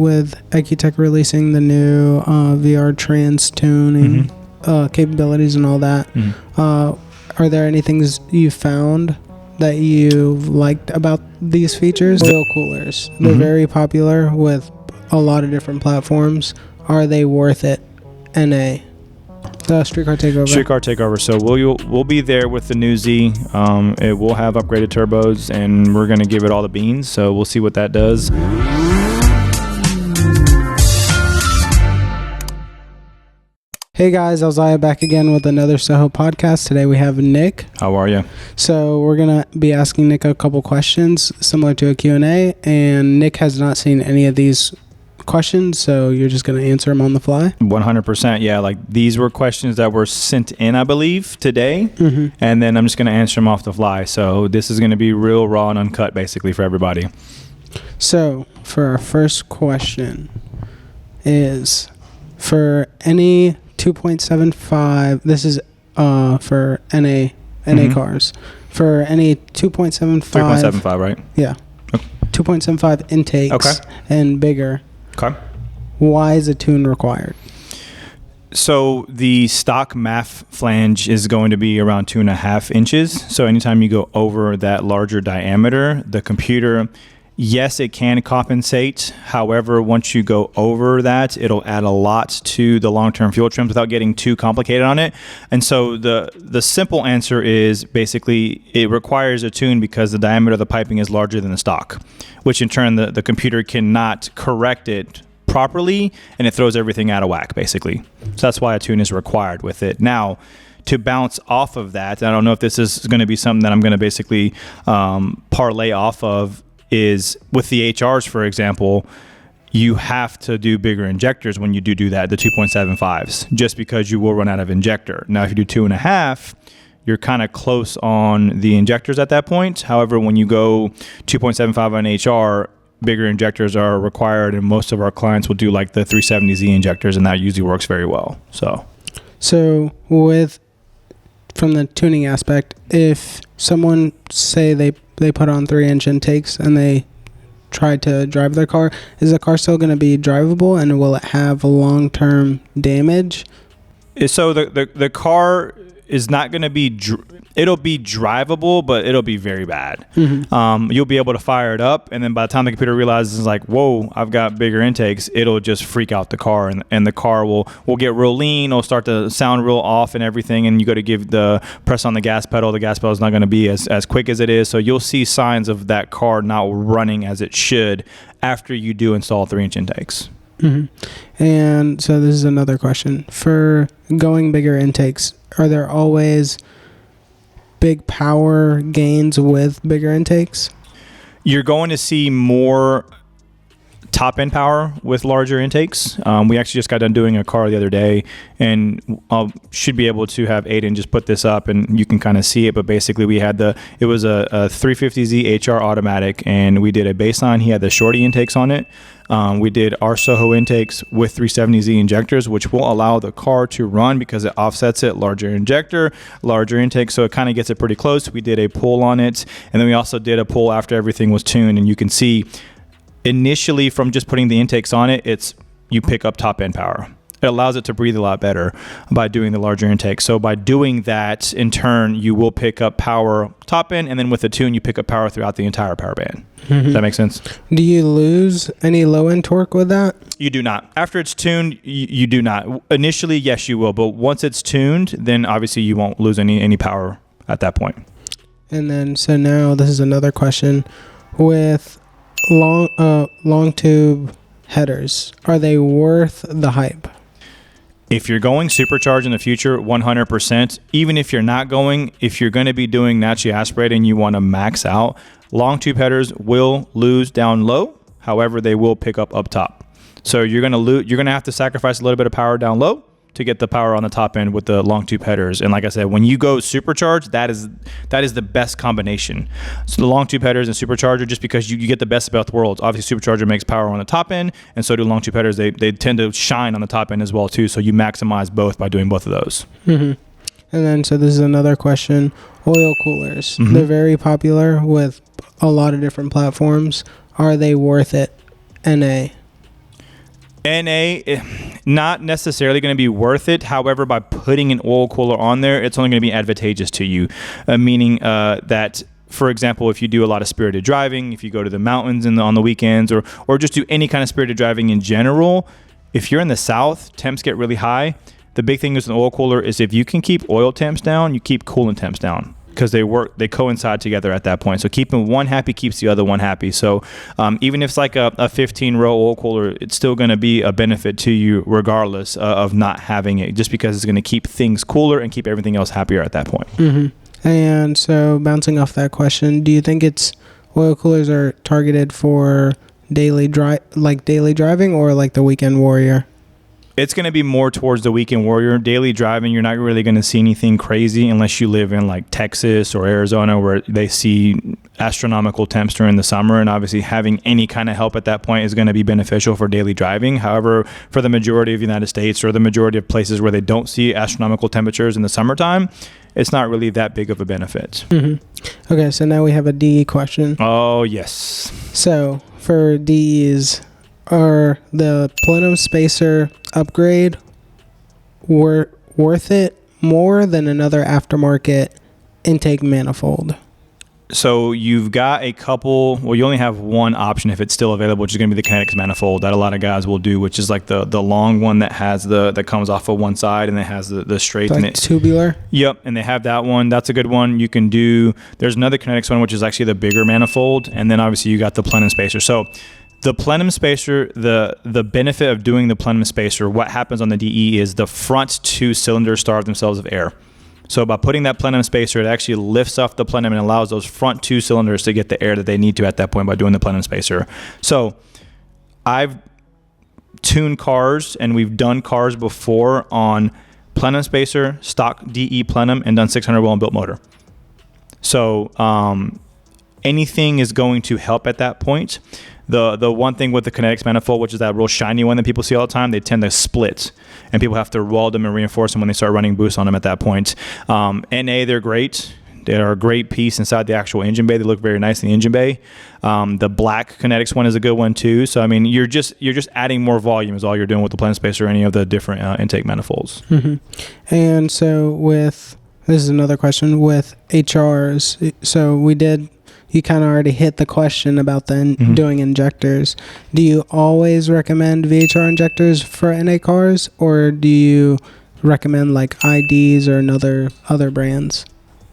with Ecutek releasing the new VR trans tuning capabilities and all that. Are there any things you found that you liked about these features? Oil coolers. They're very popular with a lot of different platforms. Are they worth it? NA. The Streetcar Takeover. Streetcar Takeover. So we'll be there with the new Z. It will have upgraded turbos, and we're going to give it all the beans. So we'll see what that does. Hey guys, Elzaya back again with another Soho podcast. Today we have Nick. How are you? So we're going to be asking Nick a couple questions similar to a Q&A, and Nick has not seen any of these questions, so you're just going to answer them on the fly? 100%, yeah. Like, these were questions that were sent in, I believe, today, and then I'm just going to answer them off the fly. So this is going to be real raw and uncut, basically, for everybody. So for our first question is, for any 2.75, this is for NA cars, for any 2.75, 3.75, right? Yeah. Okay. 2.75 intakes and bigger. Okay. Why is a tune required? So the stock MAF flange is going to be around 2.5 inches. So anytime you go over that larger diameter, the computer, yes, it can compensate. However, once you go over that, it'll add a lot to the long-term fuel trims without getting too complicated on it. And so the simple answer is basically it requires a tune because the diameter of the piping is larger than the stock, which in turn the computer cannot correct it properly, and it throws everything out of whack, basically. So that's why a tune is required with it. Now, to bounce off of that, I don't know if this is going to be something that I'm going to basically parlay off of, is with the HRs, for example, you have to do bigger injectors when you do that, the 2.75s, just because you will run out of injector. Now, if you do 2.5, you're kind of close on the injectors at that point. However, when you go 2.75 on HR, bigger injectors are required, and most of our clients will do like the 370Z injectors, and that usually works very well. So from the tuning aspect, if someone say they put on 3-inch intakes and they try to drive their car, is the car still going to be drivable, and will it have long-term damage? So the car is not going to be, it'll be drivable, but it'll be very bad. You'll be able to fire it up, and then by the time the computer realizes it's like, whoa, I've got bigger intakes, it'll just freak out the car, and the car will get real lean, it'll start to sound real off and everything, and you got to give the press on the gas pedal is not going to be as quick as it is. So you'll see signs of that car not running as it should after you do install 3-inch intakes. And so this is another question. For going bigger intakes, are there always big power gains with bigger intakes? You're going to see more top end power with larger intakes. We actually just got done doing a car the other day, and should be able to have Aiden just put this up and you can kind of see it. But basically it was a 350Z HR automatic, and we did a baseline. He had the shorty intakes on it. We did our Soho intakes with 370Z injectors, which will allow the car to run because it offsets it. Larger injector, larger intake, so it kind of gets it pretty close. We did a pull on it, and then we also did a pull after everything was tuned, and you can see initially from just putting the intakes on it, you pick up top end power. It allows it to breathe a lot better by doing the larger intake. So by doing that, in turn, you will pick up power top end, and then with the tune, you pick up power throughout the entire power band. Does that make sense? Do you lose any low end torque with that? You do not. After it's tuned, you do not. Initially, yes, you will, but once it's tuned, then obviously you won't lose any power at that point. And then, so now this is another question. With long tube headers, are they worth the hype? If you're going supercharge in the future, 100%. Even if you're not going, if you're going to be doing naturally aspirated and you want to max out, long tube headers will lose down low. However, they will pick up top. So you're going to have to sacrifice a little bit of power down low to get the power on the top end with the long tube headers. And like I said, when you go supercharged, that is the best combination. So the long tube headers and supercharger, just because you get the best of both worlds. Obviously, supercharger makes power on the top end, and so do long tube headers. They tend to shine on the top end as well too. So you maximize both by doing both of those. And then, so this is another question. Oil coolers. They're very popular with a lot of different platforms. Are they worth it? NA. NA, not necessarily going to be worth it. However, by putting an oil cooler on there, it's only going to be advantageous to you, meaning that, for example, if you do a lot of spirited driving, if you go to the mountains on the weekends, or just do any kind of spirited driving in general, if you're in the south, temps get really high. The big thing is an oil cooler is if you can keep oil temps down, you keep coolant temps down, because they coincide together at that point. So keeping one happy keeps the other one happy. So even if it's like a 15-row oil cooler, it's still going to be a benefit to you regardless of not having it, just because it's going to keep things cooler and keep everything else happier at that point. Mm-hmm. And so bouncing off that question, do you think oil coolers are targeted for daily driving or like the weekend warrior? It's going to be more towards the weekend warrior. Daily driving, you're not really going to see anything crazy unless you live in like Texas or Arizona, where they see astronomical temps during the summer. And obviously having any kind of help at that point is going to be beneficial for daily driving. However, for the majority of the United States or the majority of places where they don't see astronomical temperatures in the summertime, it's not really that big of a benefit. Mm-hmm. Okay, so now we have a DE question. Oh, yes. So for DEs, are the Plenum spacer upgrade worth it more than another aftermarket intake manifold? So you've got a couple, well, you only have one option if it's still available, which is going to be the Kinetics manifold that a lot of guys will do, which is like the long one that has that comes off of one side and it has the straight. Like tubular? Yep, and they have that one. That's a good one. You can do, there's another Kinetics one, which is actually the bigger manifold. And then obviously you got the Plenum spacer. So the Plenum spacer, the benefit of doing the Plenum spacer, what happens on the DE is the front two cylinders starve themselves of air. So by putting that Plenum spacer, it actually lifts off the Plenum and allows those front two cylinders to get the air that they need to at that point by doing the Plenum spacer. So I've tuned cars and we've done cars before on Plenum spacer, stock DE Plenum, and done 600 well and built motor. So anything is going to help at that point. The one thing with the Kinetics manifold, which is that real shiny one that people see all the time, they tend to split, and people have to weld them and reinforce them when they start running boost on them at that point. NA, they're great. They're a great piece inside the actual engine bay. They look very nice in the engine bay. The black Kinetics one is a good one too. So I mean, you're just adding more volume is all you're doing with the Plenum spacer or any of the different intake manifolds. Mm-hmm. And so this is another question with HRs. So you kind of already hit the question about doing injectors. Do you always recommend VHR injectors for NA cars, or do you recommend like IDs or other brands?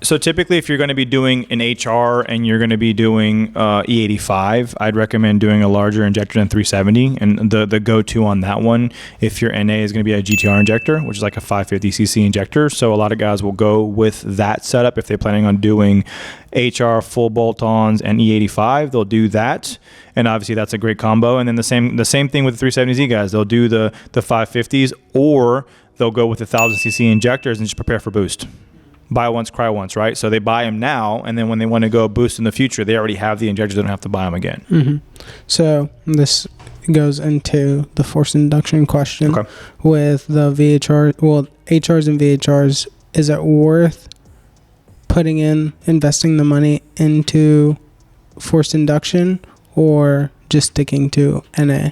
So typically, if you're going to be doing an HR and you're going to be doing E85, I'd recommend doing a larger injector than 370. And the go-to on that one, if your NA is going to be a GTR injector, which is like a 550cc injector. So a lot of guys will go with that setup if they're planning on doing HR full bolt-ons and E85. They'll do that, and obviously that's a great combo. And then the same thing with the 370Z guys. They'll do the 550s, or they'll go with the 1000cc injectors and just prepare for boost. Buy once, cry once, right? So they buy them now, and then when they want to go boost in the future, they already have the injectors. They don't have to buy them again. Mm-hmm. So this goes into the forced induction question. Okay. With the VHR, well, HRs and VHRs, is it worth investing the money into forced induction, or just sticking to NA?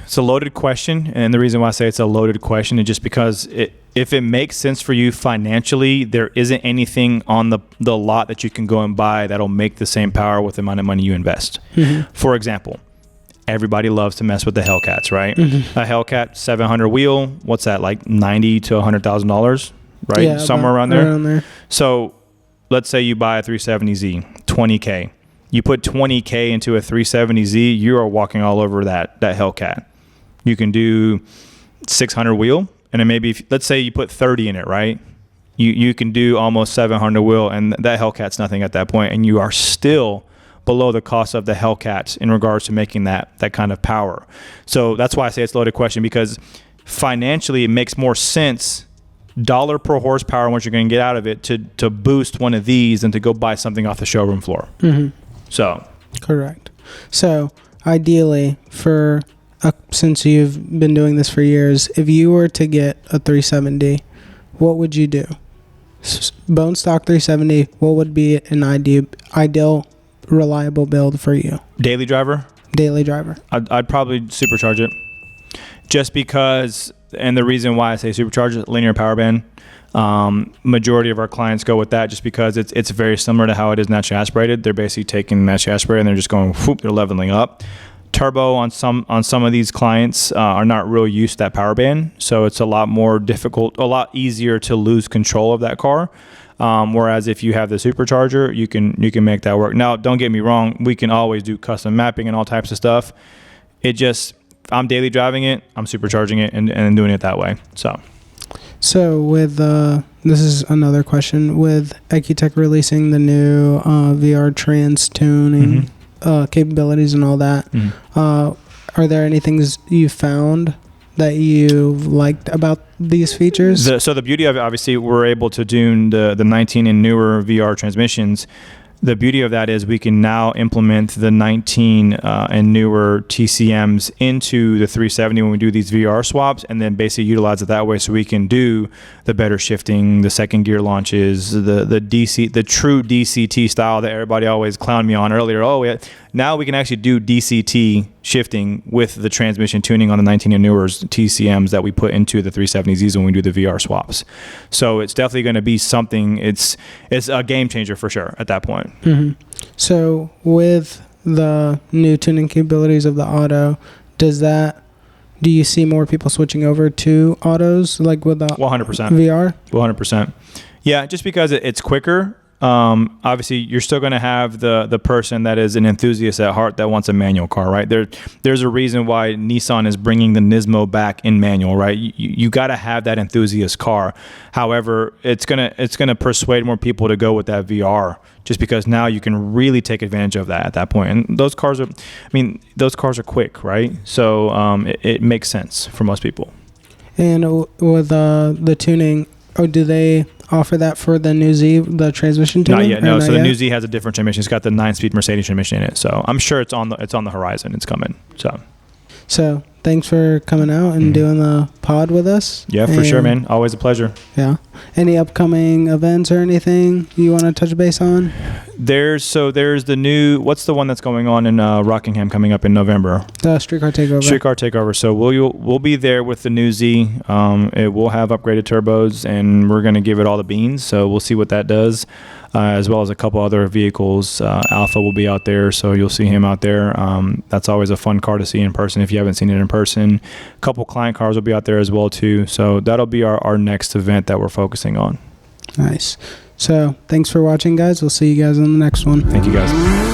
It's a loaded question, and the reason why I say it's a loaded question is just because if it makes sense for you financially, there isn't anything on the lot that you can go and buy that'll make the same power with the amount of money you invest. Mm-hmm. For example, everybody loves to mess with the Hellcats, right? Mm-hmm. A Hellcat 700 wheel, what's that, like $90,000 to $100,000, right? Yeah, somewhere around there. So let's say you buy a 370Z, $20K. You put $20K into a 370Z, you are walking all over that Hellcat. You can do 600 wheel, and then maybe let's say you put 30 in it, right? You can do almost 700 wheel, and that Hellcat's nothing at that point, and you are still below the cost of the Hellcat in regards to making that kind of power. So that's why I say it's a loaded question, because financially it makes more sense dollar per horsepower and what you're going to get out of it to boost one of these than to go buy something off the showroom floor. Mm-hmm. So correct. So ideally, since you've been doing this for years, if you were to get a 370, what would you do? Bone stock 370, what would be an ideal reliable build for you? daily driver? daily driver? I'd probably supercharge it, just because, and the reason why I say supercharge it, linear power band. Majority of our clients go with that just because it's very similar to how it is naturally aspirated. They're basically taking naturally aspirated and they're just going whoop, they're leveling up. Turbo on some of these clients are not real used to that power band, so it's a lot more difficult, a lot easier to lose control of that car. Whereas if you have the supercharger, you can make that work. Now, don't get me wrong, we can always do custom mapping and all types of stuff. It just, if I'm daily driving it, I'm supercharging it and doing it that way. So with this is another question, with ecutek releasing the new VR trans tuning capabilities and all that, are there any things you found that you liked about these features? So the beauty of it, obviously, we're able to tune the 19 and newer VR transmissions. The beauty of that is we can now implement the 19 and newer TCMs into the 370 when we do these VR swaps, and then basically utilize it that way, so we can do the better shifting, the second gear launches, the true DCT style that everybody always clowned me on earlier. Now we can actually do DCT shifting with the transmission tuning on the 19 and newer TCMs that we put into the 370Zs when we do the VR swaps. So it's definitely going to be something. It's a game changer for sure at that point. So with the new tuning capabilities of the auto, do you see more people switching over to autos, like with the 100% VR? 100%. Yeah, just because it's quicker. Obviously, you're still going to have the person that is an enthusiast at heart that wants a manual car, right? There's a reason why Nissan is bringing the Nismo back in manual, right? You got to have that enthusiast car. However, it's gonna persuade more people to go with that VR, just because now you can really take advantage of that at that point. And those cars are quick, right? So it makes sense for most people. And with the tuning, do they offer that for the new Z, the transmission tuning? Not yet, no. So the new Z has a different transmission. It's got the 9-speed Mercedes transmission in it. So I'm sure it's on the horizon. It's coming. So thanks for coming out and doing the pod with us. Yeah, for sure, man. Always a pleasure. Yeah. Any upcoming events or anything you want to touch base on? There's the new, what's the one that's going on in Rockingham coming up in November? The Streetcar Takeover. Streetcar Takeover. So we'll be there with the new Z. It will have upgraded turbos, and we're going to give it all the beans. So we'll see what that does, as well as a couple other vehicles. Alpha will be out there, so you'll see him out there. That's always a fun car to see in person if you haven't seen it in person. A couple client cars will be out there as well too. So that'll be our next event that we're focusing on. Nice. So thanks for watching, guys. We'll see you guys in the next one. Thank you, guys.